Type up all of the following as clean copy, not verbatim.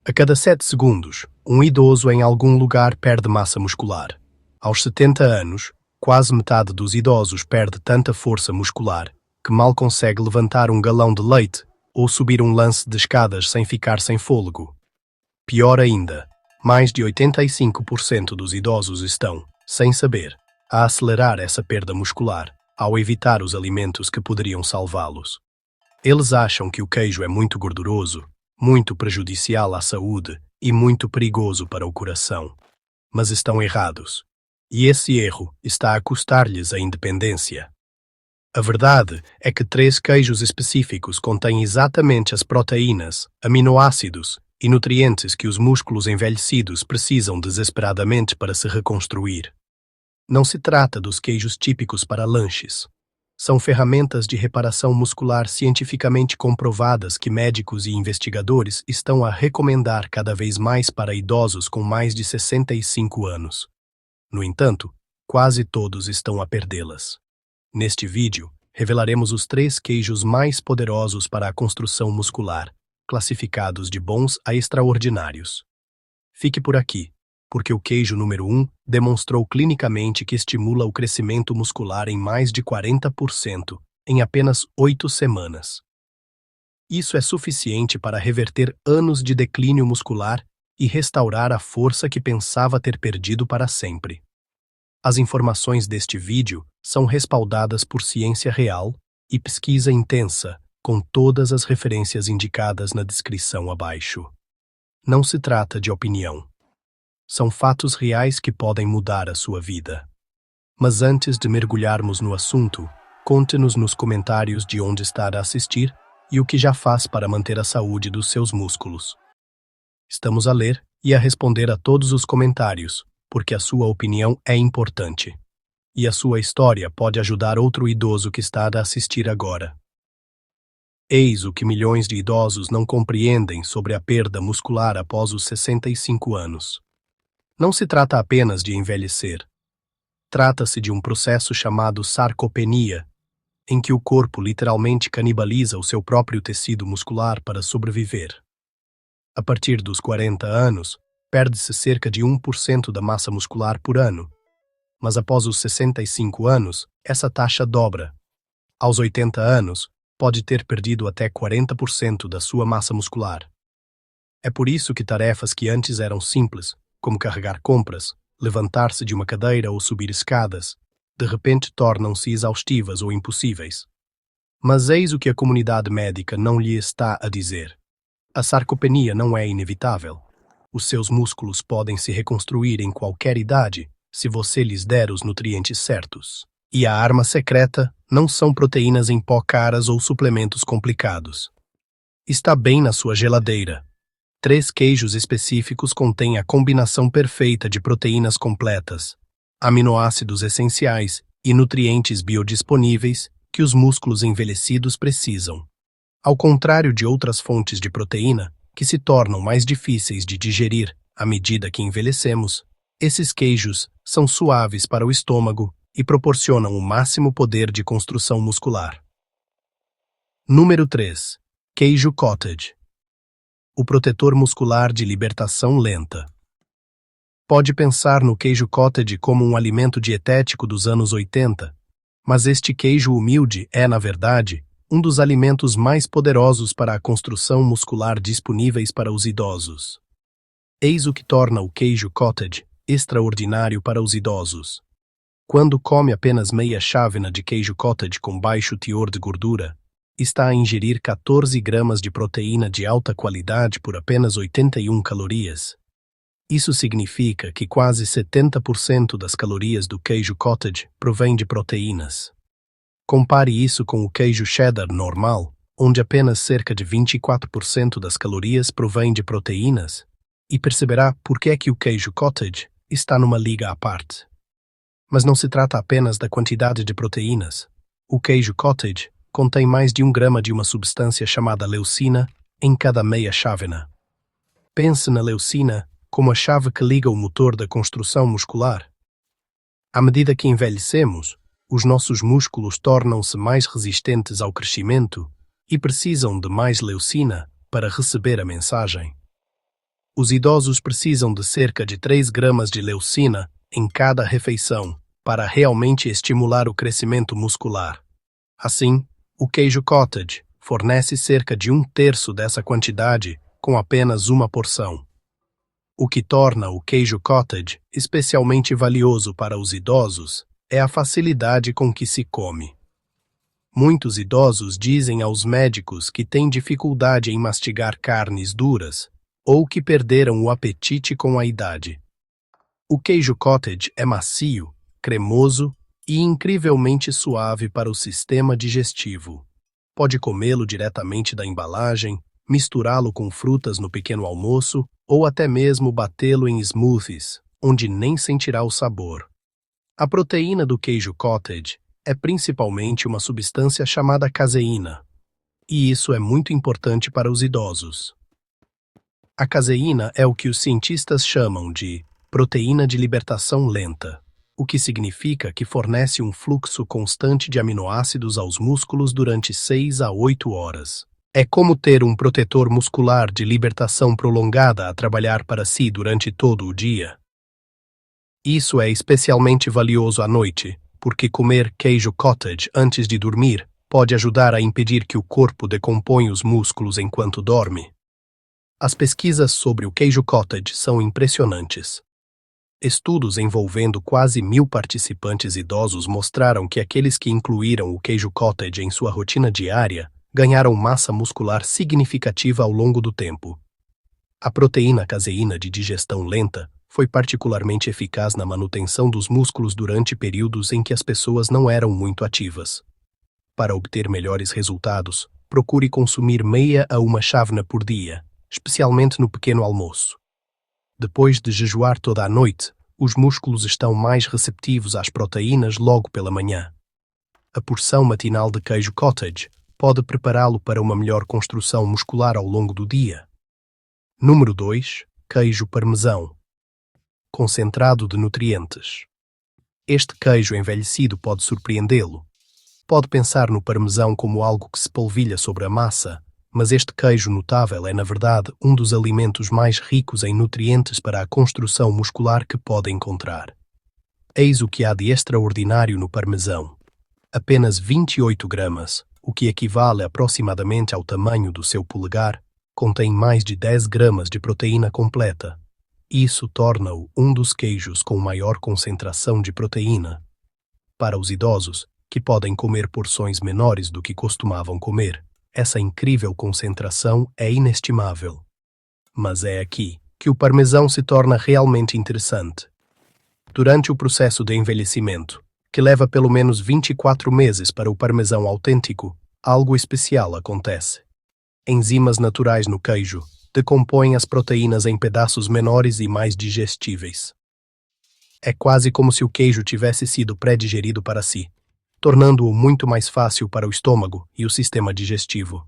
A cada 7 segundos, um idoso em algum lugar perde massa muscular. Aos 70 anos, quase metade dos idosos perde tanta força muscular que mal consegue levantar um galão de leite ou subir um lance de escadas sem ficar sem fôlego. Pior ainda, mais de 85% dos idosos estão, sem saber, a acelerar essa perda muscular ao evitar os alimentos que poderiam salvá-los. Eles acham que o queijo é muito gorduroso, muito prejudicial à saúde e muito perigoso para o coração. Mas estão errados. E esse erro está a custar-lhes a independência. A verdade é que 3 queijos específicos contêm exatamente as proteínas, aminoácidos e nutrientes que os músculos envelhecidos precisam desesperadamente para se reconstruir. Não se trata dos queijos típicos para lanches. São ferramentas de reparação muscular cientificamente comprovadas que médicos e investigadores estão a recomendar cada vez mais para idosos com mais de 65 anos. No entanto, quase todos estão a perdê-las. Neste vídeo, revelaremos os 3 queijos mais poderosos para a construção muscular, classificados de bons a extraordinários. Fique por aqui, porque o queijo número 1 demonstrou clinicamente que estimula o crescimento muscular em mais de 40% em apenas 8 semanas. Isso é suficiente para reverter anos de declínio muscular e restaurar a força que pensava ter perdido para sempre. As informações deste vídeo são respaldadas por ciência real e pesquisa intensa, com todas as referências indicadas na descrição abaixo. Não se trata de opinião. São fatos reais que podem mudar a sua vida. Mas antes de mergulharmos no assunto, conte-nos nos comentários de onde está a assistir e o que já faz para manter a saúde dos seus músculos. Estamos a ler e a responder a todos os comentários, porque a sua opinião é importante. E a sua história pode ajudar outro idoso que está a assistir agora. Eis o que milhões de idosos não compreendem sobre a perda muscular após os 65 anos. Não se trata apenas de envelhecer. Trata-se de um processo chamado sarcopenia, em que o corpo literalmente canibaliza o seu próprio tecido muscular para sobreviver. A partir dos 40 anos, perde-se cerca de 1% da massa muscular por ano. Mas após os 65 anos, essa taxa dobra. Aos 80 anos, pode ter perdido até 40% da sua massa muscular. É por isso que tarefas que antes eram simples, como carregar compras, levantar-se de uma cadeira ou subir escadas, de repente tornam-se exaustivas ou impossíveis. Mas eis o que a comunidade médica não lhe está a dizer. A sarcopenia não é inevitável. Os seus músculos podem se reconstruir em qualquer idade, se você lhes der os nutrientes certos. E a arma secreta não são proteínas em pó caras ou suplementos complicados. Está bem na sua geladeira. 3 queijos específicos contêm a combinação perfeita de proteínas completas, aminoácidos essenciais e nutrientes biodisponíveis que os músculos envelhecidos precisam. Ao contrário de outras fontes de proteína, que se tornam mais difíceis de digerir à medida que envelhecemos, esses queijos são suaves para o estômago e proporcionam o máximo poder de construção muscular. Número 3. Queijo cottage. O protetor muscular de libertação lenta. Pode pensar no queijo cottage como um alimento dietético dos anos 80, mas este queijo humilde é, na verdade, um dos alimentos mais poderosos para a construção muscular disponíveis para os idosos. Eis o que torna o queijo cottage extraordinário para os idosos. Quando come apenas meia chávena de queijo cottage com baixo teor de gordura, está a ingerir 14 gramas de proteína de alta qualidade por apenas 81 calorias. Isso significa que quase 70% das calorias do queijo cottage provém de proteínas. Compare isso com o queijo cheddar normal, onde apenas cerca de 24% das calorias provém de proteínas, e perceberá por que é que o queijo cottage está numa liga à parte. Mas não se trata apenas da quantidade de proteínas. O queijo cottage contém mais de 1 grama de uma substância chamada leucina em cada meia chávena. Pense na leucina como a chave que liga o motor da construção muscular. À medida que envelhecemos, os nossos músculos tornam-se mais resistentes ao crescimento e precisam de mais leucina para receber a mensagem. Os idosos precisam de cerca de 3 gramas de leucina em cada refeição para realmente estimular o crescimento muscular. Assim, o queijo cottage fornece cerca de 1/3 dessa quantidade com apenas uma porção. O que torna o queijo cottage especialmente valioso para os idosos é a facilidade com que se come. Muitos idosos dizem aos médicos que têm dificuldade em mastigar carnes duras ou que perderam o apetite com a idade. O queijo cottage é macio, cremoso e incrivelmente suave para o sistema digestivo. Pode comê-lo diretamente da embalagem, misturá-lo com frutas no pequeno almoço ou até mesmo batê-lo em smoothies, onde nem sentirá o sabor. A proteína do queijo cottage é principalmente uma substância chamada caseína, e isso é muito importante para os idosos. A caseína é o que os cientistas chamam de proteína de libertação lenta, o que significa que fornece um fluxo constante de aminoácidos aos músculos durante 6 a 8 horas. É como ter um protetor muscular de libertação prolongada a trabalhar para si durante todo o dia. Isso é especialmente valioso à noite, porque comer queijo cottage antes de dormir pode ajudar a impedir que o corpo decomponha os músculos enquanto dorme. As pesquisas sobre o queijo cottage são impressionantes. Estudos envolvendo quase 1.000 participantes idosos mostraram que aqueles que incluíram o queijo cottage em sua rotina diária ganharam massa muscular significativa ao longo do tempo. A proteína caseína de digestão lenta foi particularmente eficaz na manutenção dos músculos durante períodos em que as pessoas não eram muito ativas. Para obter melhores resultados, procure consumir meia a uma chávena por dia, especialmente no pequeno almoço. Depois de jejuar toda a noite, os músculos estão mais receptivos às proteínas logo pela manhã. A porção matinal de queijo cottage pode prepará-lo para uma melhor construção muscular ao longo do dia. Número 2. Queijo parmesão. Concentrado de nutrientes. Este queijo envelhecido pode surpreendê-lo. Pode pensar no parmesão como algo que se polvilha sobre a massa, mas este queijo notável é, na verdade, um dos alimentos mais ricos em nutrientes para a construção muscular que pode encontrar. Eis o que há de extraordinário no parmesão. Apenas 28 gramas, o que equivale aproximadamente ao tamanho do seu polegar, contém mais de 10 gramas de proteína completa. Isso torna-o um dos queijos com maior concentração de proteína. Para os idosos, que podem comer porções menores do que costumavam comer, essa incrível concentração é inestimável. Mas é aqui que o parmesão se torna realmente interessante. Durante o processo de envelhecimento, que leva pelo menos 24 meses para o parmesão autêntico, algo especial acontece. Enzimas naturais no queijo decompõem as proteínas em pedaços menores e mais digestíveis. É quase como se o queijo tivesse sido pré-digerido para si, tornando-o muito mais fácil para o estômago e o sistema digestivo.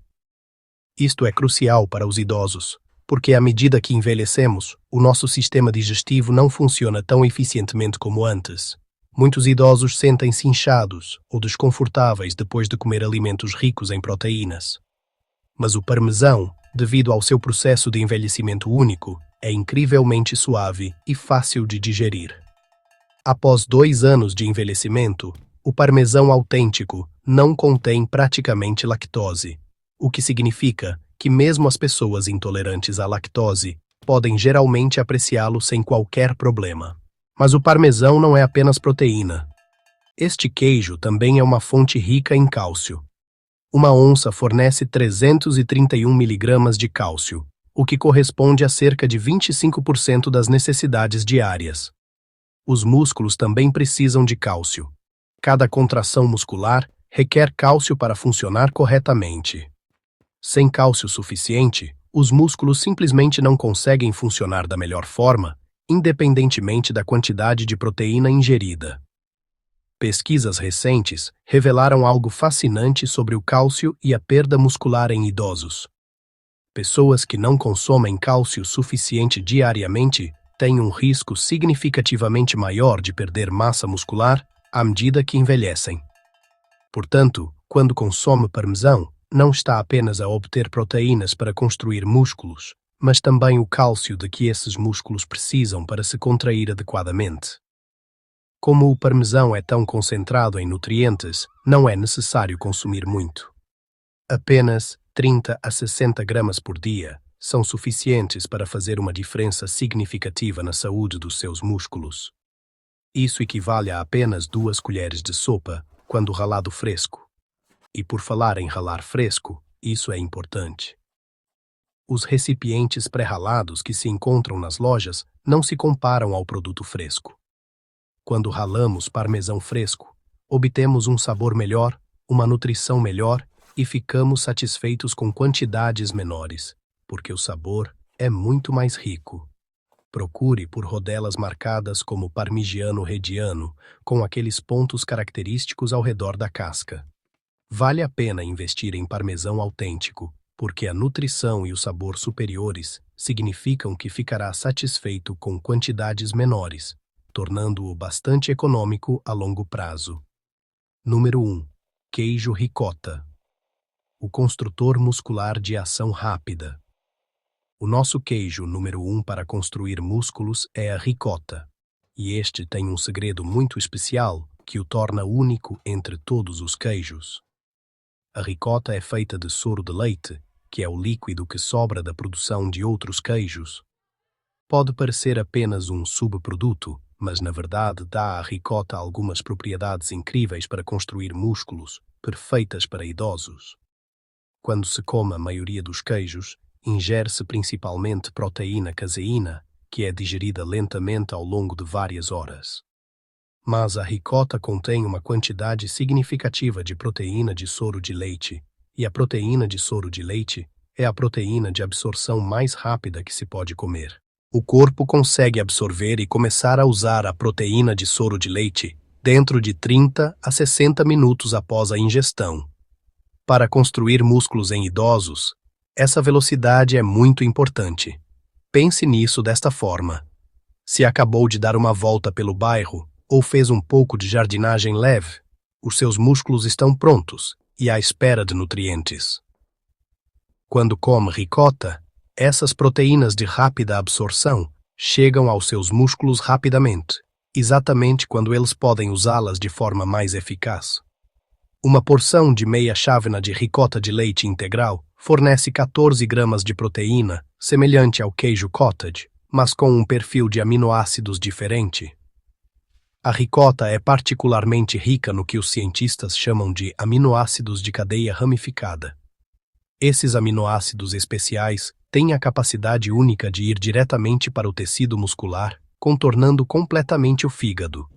Isto é crucial para os idosos, porque à medida que envelhecemos, o nosso sistema digestivo não funciona tão eficientemente como antes. Muitos idosos sentem-se inchados ou desconfortáveis depois de comer alimentos ricos em proteínas. Mas o parmesão, devido ao seu processo de envelhecimento único, é incrivelmente suave e fácil de digerir. Após 2 anos de envelhecimento, o parmesão autêntico não contém praticamente lactose, o que significa que mesmo as pessoas intolerantes à lactose podem geralmente apreciá-lo sem qualquer problema. Mas o parmesão não é apenas proteína. Este queijo também é uma fonte rica em cálcio. Uma onça fornece 331 mg de cálcio, o que corresponde a cerca de 25% das necessidades diárias. Os músculos também precisam de cálcio. Cada contração muscular requer cálcio para funcionar corretamente. Sem cálcio suficiente, os músculos simplesmente não conseguem funcionar da melhor forma, independentemente da quantidade de proteína ingerida. Pesquisas recentes revelaram algo fascinante sobre o cálcio e a perda muscular em idosos. Pessoas que não consomem cálcio suficiente diariamente têm um risco significativamente maior de perder massa muscular à medida que envelhecem. Portanto, quando consome parmesão, não está apenas a obter proteínas para construir músculos, mas também o cálcio de que esses músculos precisam para se contrair adequadamente. Como o parmesão é tão concentrado em nutrientes, não é necessário consumir muito. Apenas 30 a 60 gramas por dia são suficientes para fazer uma diferença significativa na saúde dos seus músculos. Isso equivale a apenas 2 colheres de sopa quando ralado fresco. E por falar em ralar fresco, isso é importante. Os recipientes pré-ralados que se encontram nas lojas não se comparam ao produto fresco. Quando ralamos parmesão fresco, obtemos um sabor melhor, uma nutrição melhor e ficamos satisfeitos com quantidades menores, porque o sabor é muito mais rico. Procure por rodelas marcadas como Parmigiano Reggiano, com aqueles pontos característicos ao redor da casca. Vale a pena investir em parmesão autêntico, porque a nutrição e o sabor superiores significam que ficará satisfeito com quantidades menores, tornando-o bastante econômico a longo prazo. Número 1. Queijo ricota. O construtor muscular de ação rápida. O nosso queijo número 1 para construir músculos é a ricota, e este tem um segredo muito especial que o torna único entre todos os queijos. A ricota é feita de soro de leite, que é o líquido que sobra da produção de outros queijos. Pode parecer apenas um subproduto, mas na verdade dá à ricota algumas propriedades incríveis para construir músculos, perfeitas para idosos. Quando se come a maioria dos queijos, ingere-se principalmente proteína caseína, que é digerida lentamente ao longo de várias horas. Mas a ricota contém uma quantidade significativa de proteína de soro de leite, e a proteína de soro de leite é a proteína de absorção mais rápida que se pode comer. O corpo consegue absorver e começar a usar a proteína de soro de leite dentro de 30 a 60 minutos após a ingestão. Para construir músculos em idosos, essa velocidade é muito importante. Pense nisso desta forma. Se acabou de dar uma volta pelo bairro ou fez um pouco de jardinagem leve, os seus músculos estão prontos e à espera de nutrientes. Quando come ricota, essas proteínas de rápida absorção chegam aos seus músculos rapidamente, exatamente quando eles podem usá-las de forma mais eficaz. Uma porção de meia chávena de ricota de leite integral fornece 14 gramas de proteína, semelhante ao queijo cottage, mas com um perfil de aminoácidos diferente. A ricota é particularmente rica no que os cientistas chamam de aminoácidos de cadeia ramificada. Esses aminoácidos especiais têm a capacidade única de ir diretamente para o tecido muscular, contornando completamente o fígado.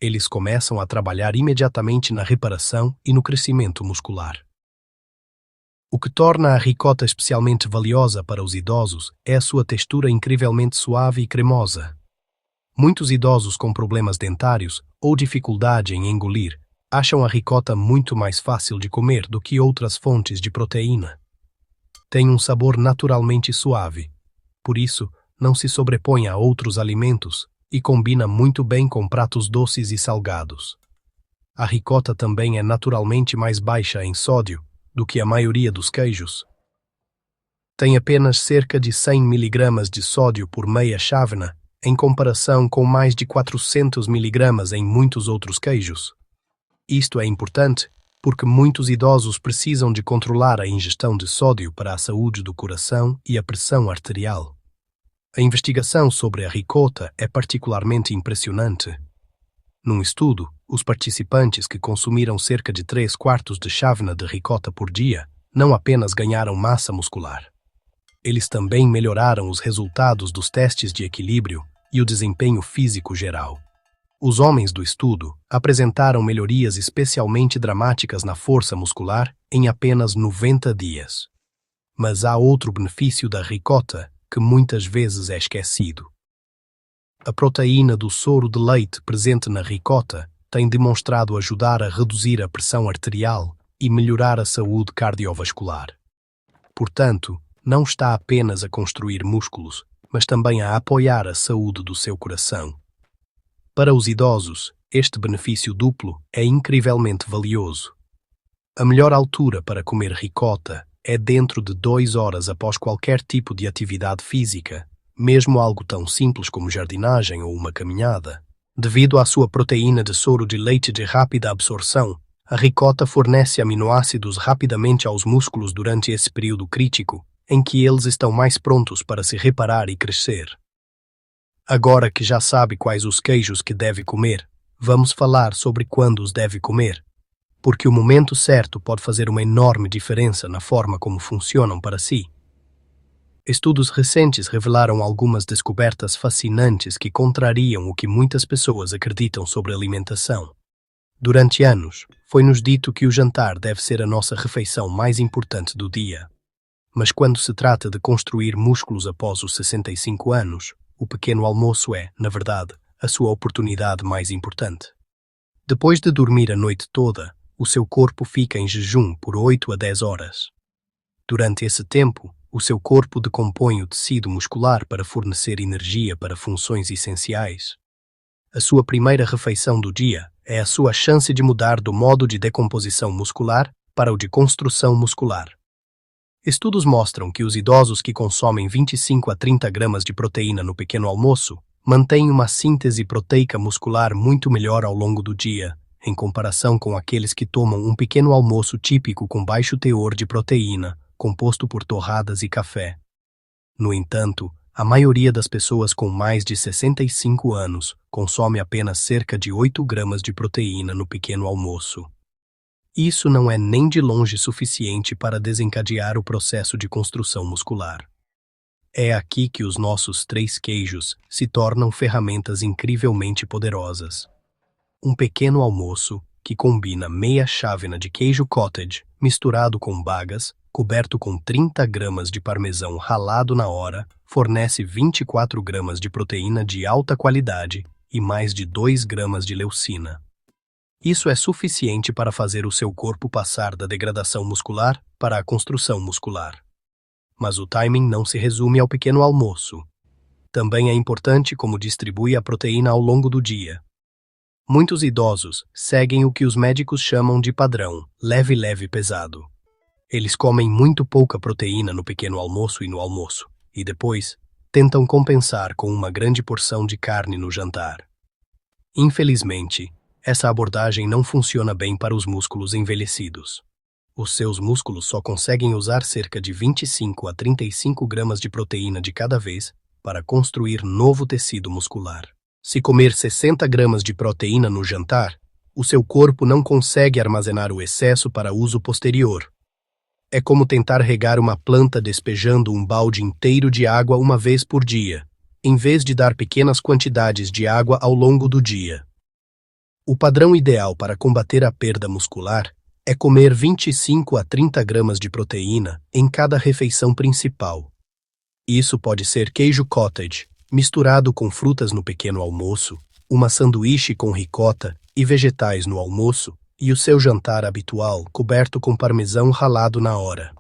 Eles começam a trabalhar imediatamente na reparação e no crescimento muscular. O que torna a ricota especialmente valiosa para os idosos é a sua textura incrivelmente suave e cremosa. Muitos idosos com problemas dentários ou dificuldade em engolir acham a ricota muito mais fácil de comer do que outras fontes de proteína. Tem um sabor naturalmente suave, por isso não se sobrepõe a outros alimentos e combina muito bem com pratos doces e salgados. A ricota também é naturalmente mais baixa em sódio do que a maioria dos queijos. Tem apenas cerca de 100 mg de sódio por meia chávena, em comparação com mais de 400 mg em muitos outros queijos. Isto é importante porque muitos idosos precisam de controlar a ingestão de sódio para a saúde do coração e a pressão arterial. A investigação sobre a ricota é particularmente impressionante. Num estudo, os participantes que consumiram cerca de 3/4 de chávena de ricota por dia não apenas ganharam massa muscular. Eles também melhoraram os resultados dos testes de equilíbrio e o desempenho físico geral. Os homens do estudo apresentaram melhorias especialmente dramáticas na força muscular em apenas 90 dias. Mas há outro benefício da ricota que muitas vezes é esquecido. A proteína do soro de leite presente na ricota tem demonstrado ajudar a reduzir a pressão arterial e melhorar a saúde cardiovascular. Portanto, não está apenas a construir músculos, mas também a apoiar a saúde do seu coração. Para os idosos, este benefício duplo é incrivelmente valioso. A melhor altura para comer ricota é dentro de 2 horas após qualquer tipo de atividade física, mesmo algo tão simples como jardinagem ou uma caminhada. Devido à sua proteína de soro de leite de rápida absorção, a ricota fornece aminoácidos rapidamente aos músculos durante esse período crítico, em que eles estão mais prontos para se reparar e crescer. Agora que já sabe quais os queijos que deve comer, vamos falar sobre quando os deve comer, porque o momento certo pode fazer uma enorme diferença na forma como funcionam para si. Estudos recentes revelaram algumas descobertas fascinantes que contrariam o que muitas pessoas acreditam sobre alimentação. Durante anos, foi-nos dito que o jantar deve ser a nossa refeição mais importante do dia. Mas quando se trata de construir músculos após os 65 anos, o pequeno almoço é, na verdade, a sua oportunidade mais importante. Depois de dormir a noite toda, o seu corpo fica em jejum por 8 a 10 horas. Durante esse tempo, o seu corpo decompõe o tecido muscular para fornecer energia para funções essenciais. A sua primeira refeição do dia é a sua chance de mudar do modo de decomposição muscular para o de construção muscular. Estudos mostram que os idosos que consomem 25 a 30 gramas de proteína no pequeno almoço mantêm uma síntese proteica muscular muito melhor ao longo do dia, em comparação com aqueles que tomam um pequeno almoço típico com baixo teor de proteína, composto por torradas e café. No entanto, a maioria das pessoas com mais de 65 anos consome apenas cerca de 8 gramas de proteína no pequeno almoço. Isso não é nem de longe suficiente para desencadear o processo de construção muscular. É aqui que os nossos 3 queijos se tornam ferramentas incrivelmente poderosas. Um pequeno almoço que combina meia chávena de queijo cottage misturado com bagas, coberto com 30 gramas de parmesão ralado na hora, fornece 24 gramas de proteína de alta qualidade e mais de 2 gramas de leucina. Isso é suficiente para fazer o seu corpo passar da degradação muscular para a construção muscular. Mas o timing não se resume ao pequeno almoço. Também é importante como distribui a proteína ao longo do dia. Muitos idosos seguem o que os médicos chamam de padrão leve-leve-pesado. Eles comem muito pouca proteína no pequeno almoço e no almoço, e depois tentam compensar com uma grande porção de carne no jantar. Infelizmente, essa abordagem não funciona bem para os músculos envelhecidos. Os seus músculos só conseguem usar cerca de 25 a 35 gramas de proteína de cada vez para construir novo tecido muscular. Se comer 60 gramas de proteína no jantar, o seu corpo não consegue armazenar o excesso para uso posterior. É como tentar regar uma planta despejando um balde inteiro de água uma vez por dia, em vez de dar pequenas quantidades de água ao longo do dia. O padrão ideal para combater a perda muscular é comer 25 a 30 gramas de proteína em cada refeição principal. Isso pode ser queijo cottage, misturado com frutas no pequeno almoço, uma sanduíche com ricota e vegetais no almoço, e o seu jantar habitual coberto com parmesão ralado na hora.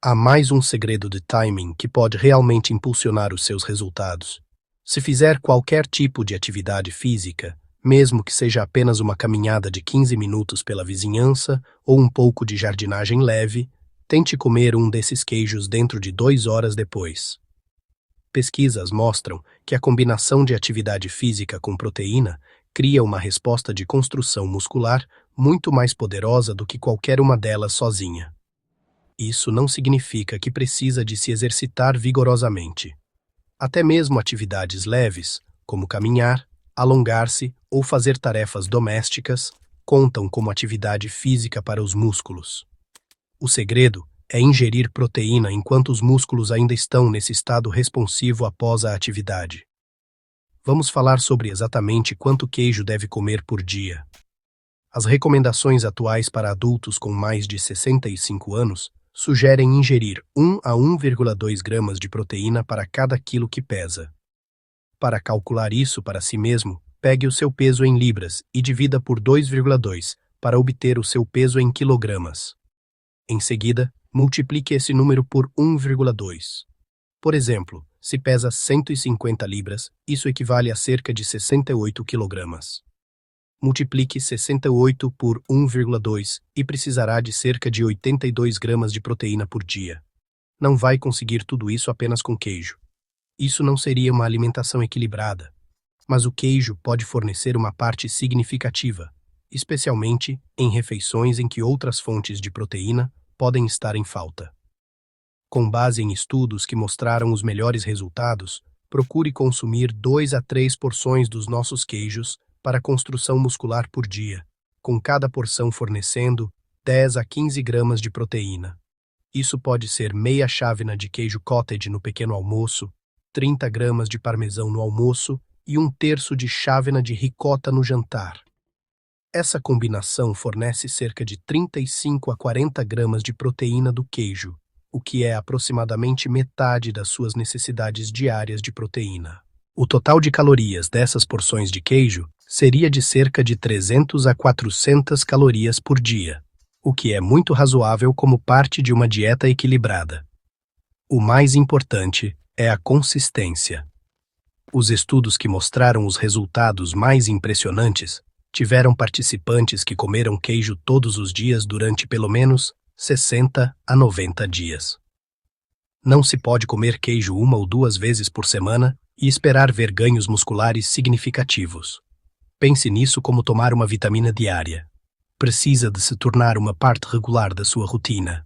Há mais um segredo de timing que pode realmente impulsionar os seus resultados. Se fizer qualquer tipo de atividade física, mesmo que seja apenas uma caminhada de 15 minutos pela vizinhança ou um pouco de jardinagem leve, tente comer um desses queijos dentro de 2 horas depois. Pesquisas mostram que a combinação de atividade física com proteína cria uma resposta de construção muscular muito mais poderosa do que qualquer uma delas sozinha. Isso não significa que precisa de se exercitar vigorosamente. Até mesmo atividades leves, como caminhar, alongar-se ou fazer tarefas domésticas, contam como atividade física para os músculos. O segredo é ingerir proteína enquanto os músculos ainda estão nesse estado responsivo após a atividade. Vamos falar sobre exatamente quanto queijo deve comer por dia. As recomendações atuais para adultos com mais de 65 anos sugerem ingerir 1 a 1,2 gramas de proteína para cada quilo que pesa. Para calcular isso para si mesmo, pegue o seu peso em libras e divida por 2,2 para obter o seu peso em quilogramas. Em seguida, multiplique esse número por 1,2. Por exemplo, se pesa 150 libras, isso equivale a cerca de 68 quilogramas. Multiplique 68 por 1,2 e precisará de cerca de 82 gramas de proteína por dia. Não vai conseguir tudo isso apenas com queijo. Isso não seria uma alimentação equilibrada. Mas o queijo pode fornecer uma parte significativa, especialmente em refeições em que outras fontes de proteína podem estar em falta. Com base em estudos que mostraram os melhores resultados, procure consumir 2 a 3 porções dos nossos queijos para a construção muscular por dia, com cada porção fornecendo 10 a 15 gramas de proteína. Isso pode ser meia chávena de queijo cottage no pequeno almoço, 30 gramas de parmesão no almoço e 1/3 de chávena de ricota no jantar. Essa combinação fornece cerca de 35 a 40 gramas de proteína do queijo, o que é aproximadamente metade das suas necessidades diárias de proteína. O total de calorias dessas porções de queijo seria de cerca de 300 a 400 calorias por dia, o que é muito razoável como parte de uma dieta equilibrada. O mais importante é a consistência. Os estudos que mostraram os resultados mais impressionantes tiveram participantes que comeram queijo todos os dias durante pelo menos 60 a 90 dias. Não se pode comer queijo 1 ou 2 vezes por semana e esperar ver ganhos musculares significativos. Pense nisso como tomar uma vitamina diária. Precisa de se tornar uma parte regular da sua rotina.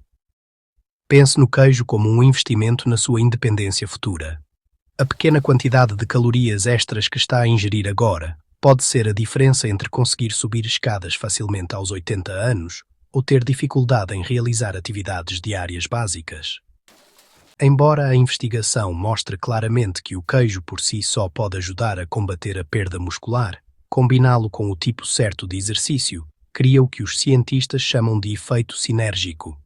Pense no queijo como um investimento na sua independência futura. A pequena quantidade de calorias extras que está a ingerir agora pode ser a diferença entre conseguir subir escadas facilmente aos 80 anos ou ter dificuldade em realizar atividades diárias básicas. Embora a investigação mostre claramente que o queijo por si só pode ajudar a combater a perda muscular, combiná-lo com o tipo certo de exercício cria o que os cientistas chamam de efeito sinérgico.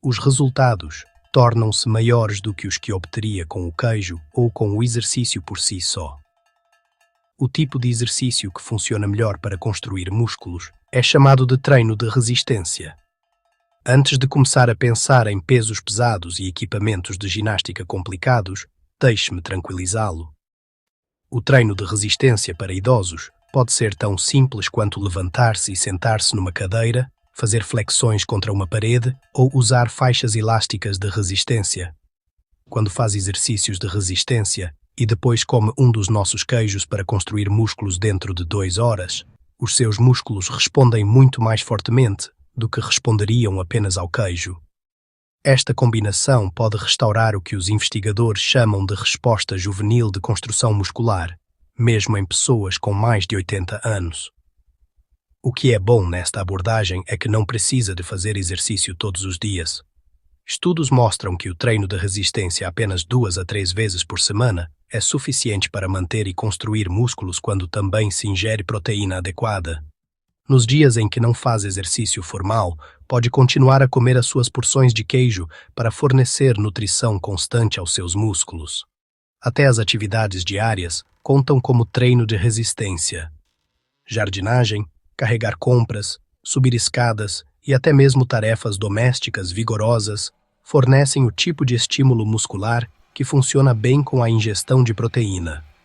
Os resultados tornam-se maiores do que os que obteria com o queijo ou com o exercício por si só. O tipo de exercício que funciona melhor para construir músculos é chamado de treino de resistência. Antes de começar a pensar em pesos pesados e equipamentos de ginástica complicados, deixe-me tranquilizá-lo. O treino de resistência para idosos pode ser tão simples quanto levantar-se e sentar-se numa cadeira, fazer flexões contra uma parede ou usar faixas elásticas de resistência. Quando faz exercícios de resistência e depois come um dos nossos queijos para construir músculos dentro de 2 horas, os seus músculos respondem muito mais fortemente do que responderiam apenas ao queijo. Esta combinação pode restaurar o que os investigadores chamam de resposta juvenil de construção muscular, mesmo em pessoas com mais de 80 anos. O que é bom nesta abordagem é que não precisa de fazer exercício todos os dias. Estudos mostram que o treino de resistência apenas 2 a 3 vezes por semana é suficiente para manter e construir músculos quando também se ingere proteína adequada. Nos dias em que não faz exercício formal, pode continuar a comer as suas porções de queijo para fornecer nutrição constante aos seus músculos. Até as atividades diárias contam como treino de resistência. Jardinagem, carregar compras, subir escadas e até mesmo tarefas domésticas vigorosas fornecem o tipo de estímulo muscular que funciona bem com a ingestão de proteína.